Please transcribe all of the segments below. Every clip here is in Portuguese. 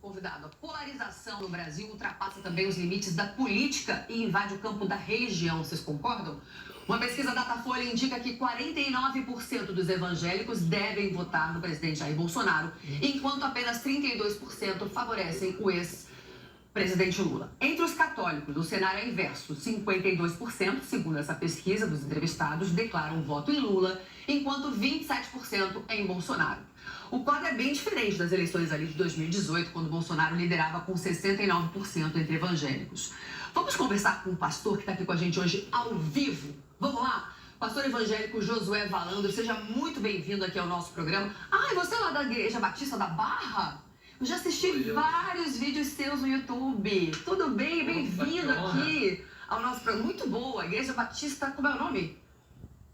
Convidado, a polarização no Brasil ultrapassa também os limites da política e invade o campo da religião. Vocês concordam? Uma pesquisa Datafolha indica que 49% dos evangélicos devem votar no presidente Jair Bolsonaro, enquanto apenas 32% favorecem o ex-presidente Lula. Entre os católicos, o cenário é inverso. 52%, segundo essa pesquisa dos entrevistados, declaram voto em Lula, enquanto 27% em Bolsonaro. O quadro é bem diferente das eleições ali de 2018, quando Bolsonaro liderava com 69% entre evangélicos. Vamos conversar com um pastor que está aqui com a gente hoje ao vivo. Vamos lá? Pastor evangélico Josué Valandro, seja muito bem-vindo aqui ao nosso programa. E você é lá da Igreja Batista da Barra? Eu já assisti vários vídeos seus no YouTube. Tudo bem? Bem-vindo aqui ao nosso programa. Muito boa. Igreja Batista, como é o nome?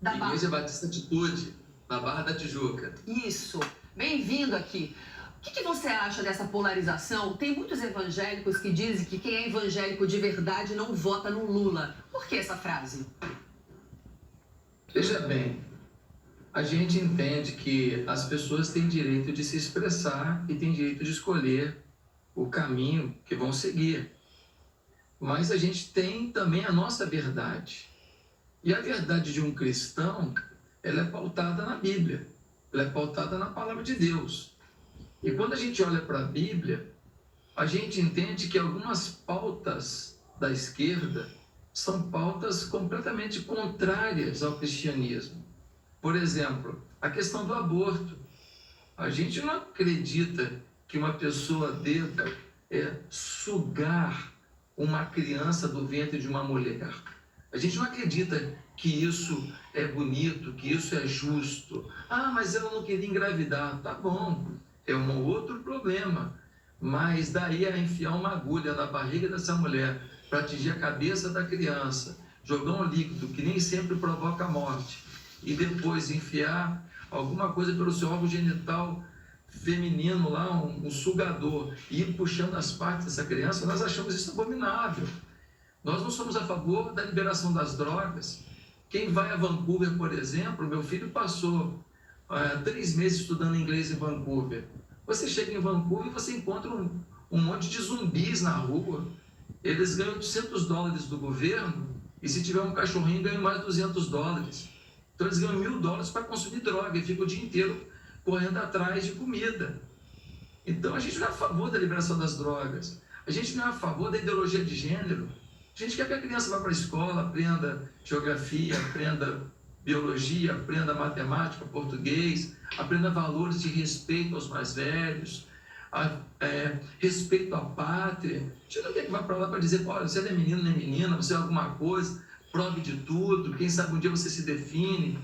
Da Barra. Igreja Batista Atitude, da Barra da Tijuca. Isso. Bem-vindo aqui. O que você acha dessa polarização? Tem muitos evangélicos que dizem que quem é evangélico de verdade não vota no Lula. Por que essa frase? Veja bem, a gente entende que as pessoas têm direito de se expressar e têm direito de escolher o caminho que vão seguir. Mas a gente tem também a nossa verdade. E a verdade de um cristão, ela é pautada na Bíblia. Ela é pautada na palavra de Deus. E quando a gente olha para a Bíblia, a gente entende que algumas pautas da esquerda são pautas completamente contrárias ao cristianismo. Por exemplo, a questão do aborto. A gente não acredita que uma pessoa deva sugar uma criança do ventre de uma mulher. A gente não acredita que isso é bonito, que isso é justo. Mas ela não queria engravidar. Tá bom, é um outro problema. Mas daí a enfiar uma agulha na barriga dessa mulher para atingir a cabeça da criança, jogar um líquido que nem sempre provoca morte, e depois enfiar alguma coisa pelo seu órgão genital feminino lá, um sugador, e ir puxando as partes dessa criança, nós achamos isso abominável. Nós não somos a favor da liberação das drogas. Quem vai a Vancouver, por exemplo, meu filho passou 3 meses estudando inglês em Vancouver. Você chega em Vancouver e você encontra um monte de zumbis na rua. Eles ganham $800 do governo e se tiver um cachorrinho ganham mais $200. Então eles ganham $1.000 para consumir droga e ficam o dia inteiro correndo atrás de comida. Então a gente não é a favor da liberação das drogas. A gente não é a favor da ideologia de gênero. A gente quer que a criança vá para a escola, aprenda geografia, aprenda biologia, aprenda matemática, português, aprenda valores de respeito aos mais velhos, respeito à pátria. A gente não quer que vá para lá para dizer, olha, você não é menino nem menina, você é alguma coisa, prove de tudo, quem sabe um dia você se define.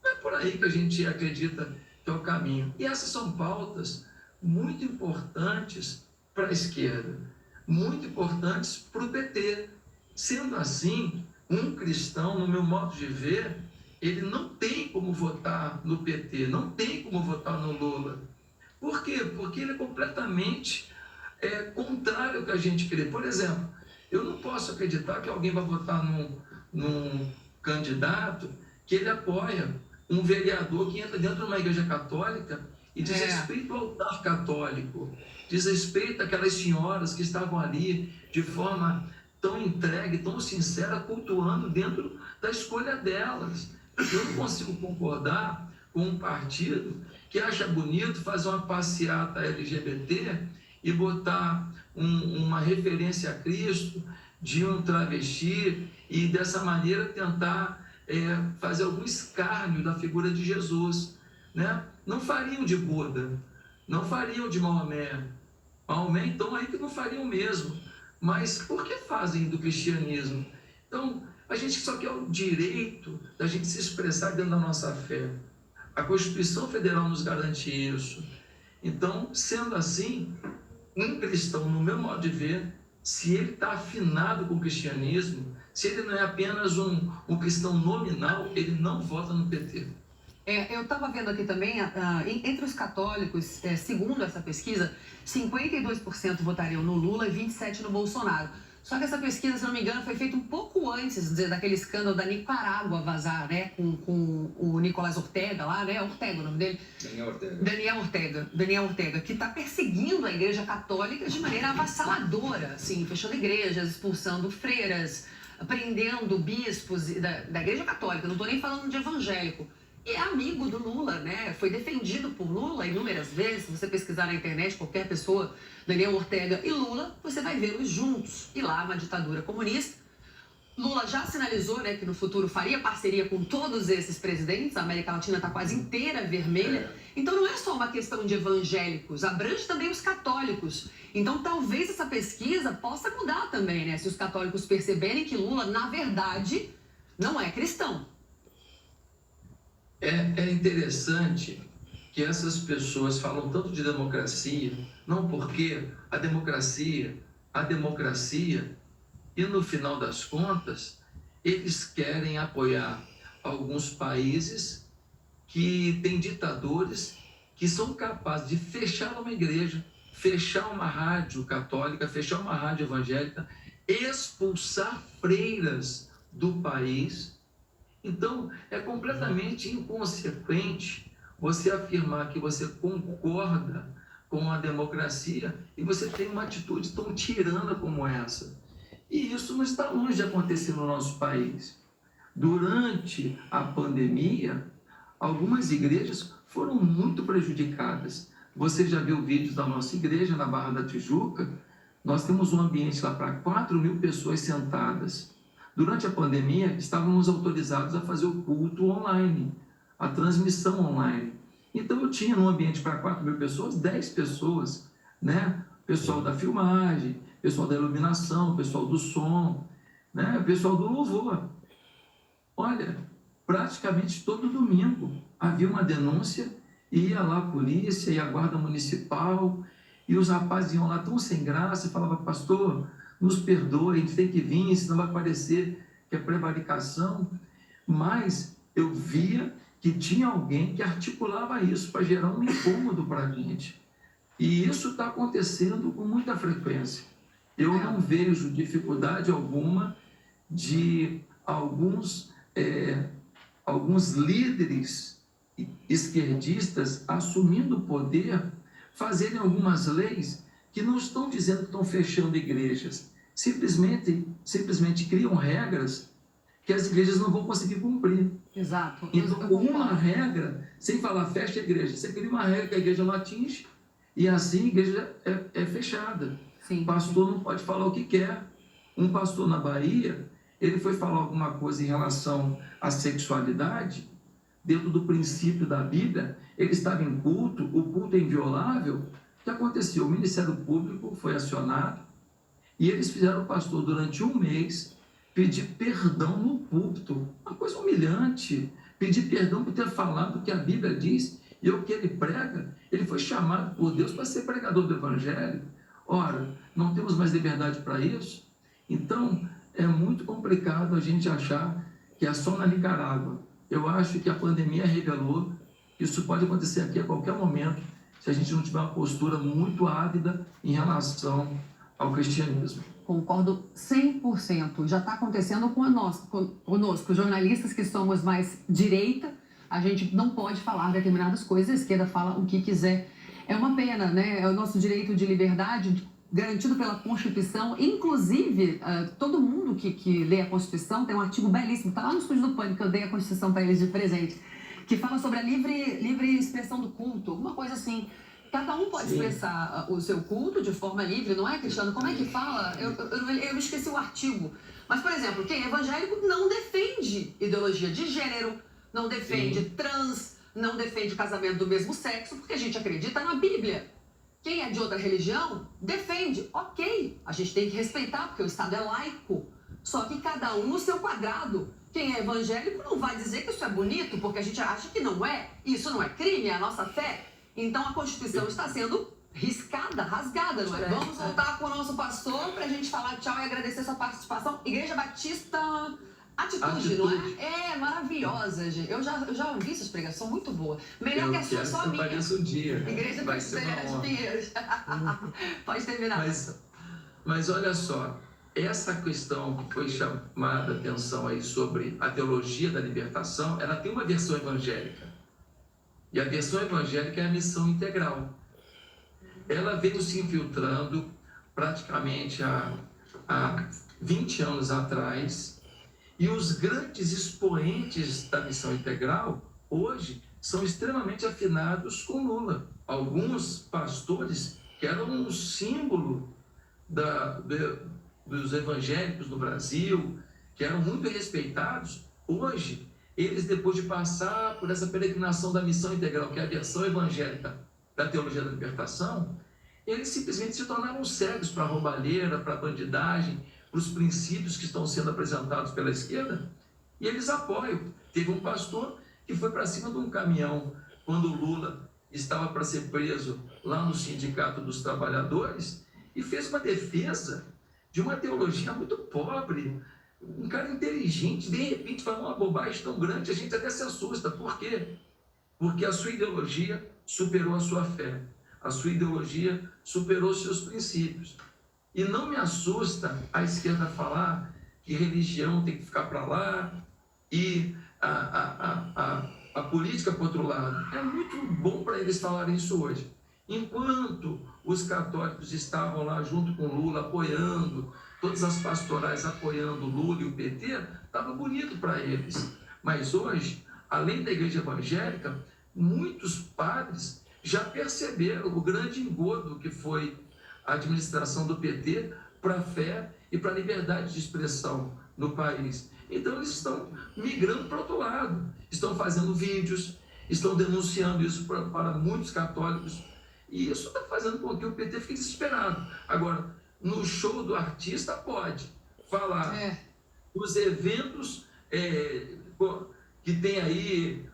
Não é por aí que a gente acredita que é o caminho. E essas são pautas muito importantes para a esquerda, muito importantes para o PT. Sendo assim, um cristão, no meu modo de ver, ele não tem como votar no PT, não tem como votar no Lula. Por quê? Porque ele é completamente contrário ao que a gente crê. Por exemplo, eu não posso acreditar que alguém vai votar num candidato que ele apoia um vereador que entra dentro de uma igreja católica e desrespeita o altar católico, desrespeita aquelas senhoras que estavam ali de forma tão entregue, tão sincera, cultuando dentro da escolha delas. Eu não consigo concordar com um partido que acha bonito fazer uma passeata LGBT e botar uma referência a Cristo de um travesti e dessa maneira tentar fazer algum escárnio da figura de Jesus, né? Não fariam de Buda, não fariam de Maomé. Maomé, então, aí que não fariam mesmo. Mas por que fazem do cristianismo? Então, a gente só quer o direito da gente se expressar dentro da nossa fé. A Constituição Federal nos garante isso. Então, sendo assim, um cristão, no meu modo de ver, se ele está afinado com o cristianismo, se ele não é apenas um cristão nominal, ele não vota no PT. Eu estava vendo aqui também, entre os católicos, segundo essa pesquisa, 52% votariam no Lula e 27% no Bolsonaro. Só que essa pesquisa, se não me engano, foi feita um pouco antes daquele escândalo da Nicarágua vazar, né? Com o Nicolás Ortega lá, né? Ortega o nome dele? Daniel Ortega, que está perseguindo a Igreja Católica de maneira avassaladora, assim, fechando igrejas, expulsando freiras, prendendo bispos da Igreja Católica, não estou nem falando de evangélico. E é amigo do Lula, né? Foi defendido por Lula inúmeras vezes. Se você pesquisar na internet, qualquer pessoa, Daniel Ortega e Lula, você vai vê-los juntos. E lá, uma ditadura comunista. Lula já sinalizou, né, que no futuro faria parceria com todos esses presidentes. A América Latina está quase inteira vermelha. Então não é só uma questão de evangélicos, abrange também os católicos. Então talvez essa pesquisa possa mudar também, né? Se os católicos perceberem que Lula, na verdade, não é cristão. É interessante que essas pessoas falam tanto de democracia, não porque a democracia, e no final das contas, eles querem apoiar alguns países que têm ditadores que são capazes de fechar uma igreja, fechar uma rádio católica, fechar uma rádio evangélica, expulsar freiras do país. Então, é completamente inconsequente você afirmar que você concorda com a democracia e você tem uma atitude tão tirana como essa. E isso não está longe de acontecer no nosso país. Durante a pandemia, algumas igrejas foram muito prejudicadas. Você já viu vídeos da nossa igreja na Barra da Tijuca? Nós temos um ambiente lá para 4.000 pessoas sentadas. Durante a pandemia, estávamos autorizados a fazer o culto online, a transmissão online. Então, eu tinha num ambiente para 4.000 pessoas, 10 pessoas, né? Pessoal da filmagem, pessoal da iluminação, pessoal do som, né? Pessoal do louvor. Olha, praticamente todo domingo havia uma denúncia, ia lá a polícia e a guarda municipal, e os rapazes iam lá tão sem graça e falavam, pastor, nos perdoe, a gente tem que vir, senão vai parecer que é prevaricação. Mas eu via que tinha alguém que articulava isso para gerar um incômodo para a gente. E isso está acontecendo com muita frequência. Eu não vejo dificuldade alguma de alguns líderes esquerdistas assumindo o poder, fazerem algumas leis que não estão dizendo que estão fechando igrejas, simplesmente criam regras que as igrejas não vão conseguir cumprir. Exato. Então, com uma regra, sem falar fecha a igreja, você cria uma regra que a igreja não atinge, e assim a igreja é fechada. Sim. O pastor não pode falar o que quer. Um pastor na Bahia, ele foi falar alguma coisa em relação à sexualidade, dentro do princípio da Bíblia, ele estava em culto, o culto é inviolável. O que aconteceu? O Ministério Público foi acionado e eles fizeram o pastor, durante um mês, pedir perdão no púlpito. Uma coisa humilhante. Pedir perdão por ter falado o que a Bíblia diz e o que ele prega. Ele foi chamado por Deus para ser pregador do Evangelho. Ora, não temos mais liberdade para isso? Então, é muito complicado a gente achar que é só na Nicarágua. Eu acho que a pandemia revelou que isso pode acontecer aqui a qualquer momento, se a gente não tiver uma postura muito ávida em relação ao cristianismo. Concordo 100%. Já está acontecendo conosco, jornalistas que somos mais direita, a gente não pode falar determinadas coisas, a esquerda fala o que quiser. É uma pena, né? É o nosso direito de liberdade garantido pela Constituição. Inclusive, todo mundo que lê a Constituição, tem um artigo belíssimo, está lá no Estúdio do Pânico, que eu dei a Constituição para eles de presente, que fala sobre a livre expressão do culto, alguma coisa assim. Cada um pode expressar o seu culto de forma livre, não é, Cristiano? Como é que fala? Eu esqueci o artigo. Mas, por exemplo, quem é evangélico não defende ideologia de gênero, não defende trans, não defende casamento do mesmo sexo, porque a gente acredita na Bíblia. Quem é de outra religião, defende. Ok, a gente tem que respeitar, porque o Estado é laico. Só que cada um no seu quadrado. Quem é evangélico não vai dizer que isso é bonito, porque a gente acha que não é. Isso não é crime, é a nossa fé. Então a Constituição está sendo riscada, rasgada, não é? Vamos voltar com o nosso pastor para a gente falar tchau e agradecer sua participação. Igreja Batista Atitude, não é? É maravilhosa, gente. Eu já ouvi essas pregações, muito boa. Melhor que a sua, só a minha. Um dia. Igreja Batista de Pinheiros. Pode terminar. Mas olha só, essa questão que foi chamada a atenção aí sobre a teologia da libertação, ela tem uma versão evangélica. E a versão evangélica é a missão integral. Ela veio se infiltrando praticamente há 20 anos atrás, e os grandes expoentes da missão integral, hoje, são extremamente afinados com Lula. Alguns pastores que eram um símbolo dos evangélicos no Brasil, que eram muito respeitados, hoje, eles, depois de passar por essa peregrinação da missão integral, que é a versão evangélica da teologia da libertação, eles simplesmente se tornaram cegos para a roubalheira, para a bandidagem, para os princípios que estão sendo apresentados pela esquerda, e eles apoiam. Teve um pastor que foi para cima de um caminhão quando o Lula estava para ser preso lá no Sindicato dos Trabalhadores e fez uma defesa de uma teologia muito pobre, um cara inteligente, de repente fala uma bobagem tão grande, a gente até se assusta. Por quê? Porque a sua ideologia superou a sua fé, a sua ideologia superou os seus princípios. E não me assusta a esquerda falar que religião tem que ficar para lá e a política para outro lado. É muito bom para eles falarem isso hoje. Enquanto os católicos estavam lá junto com Lula, apoiando, todas as pastorais apoiando Lula e o PT, estava bonito para eles. Mas hoje, além da igreja evangélica, muitos padres já perceberam o grande engodo que foi a administração do PT para a fé e para a liberdade de expressão no país. Então eles estão migrando para o outro lado, estão fazendo vídeos, estão denunciando isso para muitos católicos, e isso está fazendo com que o PT fique desesperado. Agora, no show do artista pode falar dos eventos que tem aí,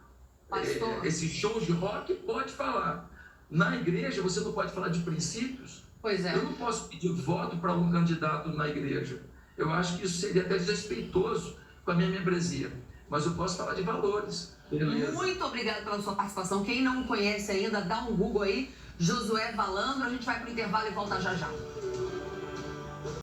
esses shows de rock, pode falar. Na igreja você não pode falar de princípios. Pois é. Eu não posso pedir voto para um candidato na igreja. Eu acho que isso seria até desrespeitoso com a minha membresia. Mas eu posso falar de valores. Beleza. Muito obrigada pela sua participação. Quem não conhece ainda, dá um Google aí, Josué Valandro. A gente vai para o intervalo e volta já já.